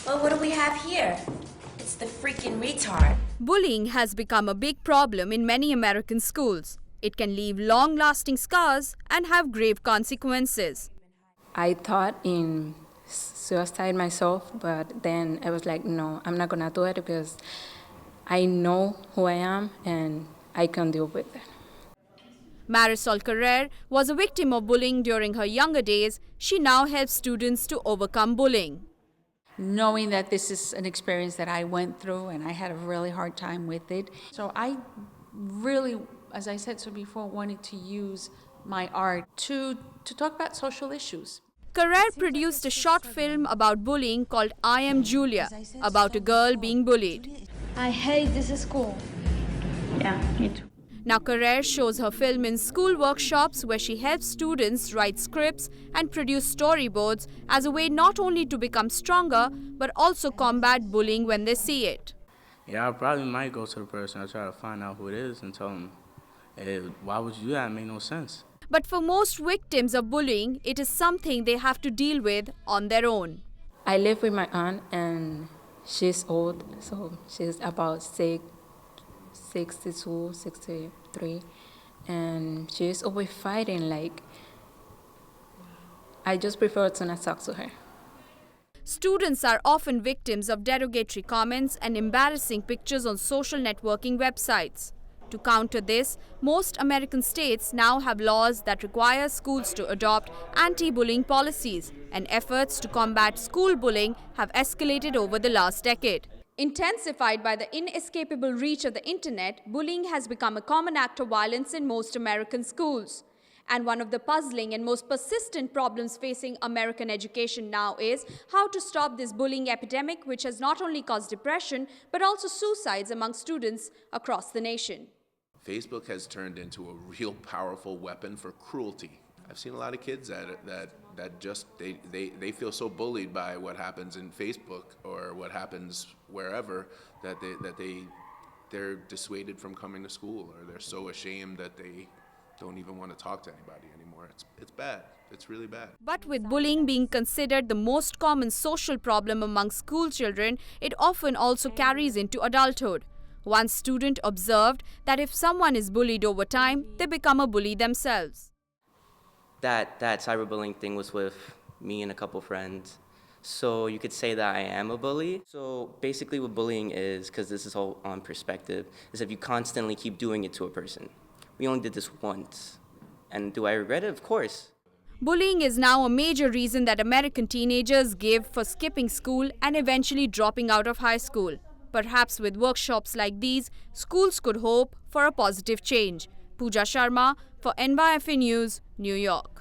Well, what do we have here? It's the freaking retard. Bullying has become a big problem in many American schools. It can leave long-lasting scars and have grave consequences. I thought in suicide myself, but then I was like, no, I'm not gonna do it because I know who I am and I can deal with it. Marisol Carrer was a victim of bullying during her younger days. She now helps students to overcome bullying. Knowing that this is an experience that I went through and I had a really hard time with it. So I really, as I said so before, wanted to use my art to talk about social issues. Carrer produced a short film about bullying called I Am Julia, about a girl being bullied. I hate this school. Yeah, me too. Now Carrer shows her film in school workshops where she helps students write scripts and produce storyboards as a way not only to become stronger but also combat bullying when they see it. Yeah, I probably might go to the person and try to find out who it is and tell them, hey, why would you do that? It made no sense. But for most victims of bullying, it is something they have to deal with on their own. I live with my aunt and she's old, so she's about 62, 63, and she's always fighting. Like, I just prefer to not talk to her. Students are often victims of derogatory comments and embarrassing pictures on social networking websites. To counter this, most American states now have laws that require schools to adopt anti-bullying policies, and efforts to combat school bullying have escalated over the last decade. Intensified by the inescapable reach of the internet, bullying has become a common act of violence in most American schools. And one of the puzzling and most persistent problems facing American education now is how to stop this bullying epidemic, which has not only caused depression, but also suicides among students across the nation. Facebook has turned into a real powerful weapon for cruelty. I've seen a lot of kids that just they feel so bullied by what happens in Facebook or what happens wherever that they're dissuaded from coming to school, or they're so ashamed that they don't even want to talk to anybody anymore. It's bad. It's really bad. But with bullying being considered the most common social problem among school children, it often also carries into adulthood. One student observed that if someone is bullied over time, they become a bully themselves. That cyberbullying thing was with me and a couple friends. So you could say that I am a bully. So basically what bullying is, because this is all on perspective, is if you constantly keep doing it to a person. We only did this once. And do I regret it? Of course. Bullying is now a major reason that American teenagers give for skipping school and eventually dropping out of high school. Perhaps with workshops like these, schools could hope for a positive change. Pooja Sharma for NYFA News, New York.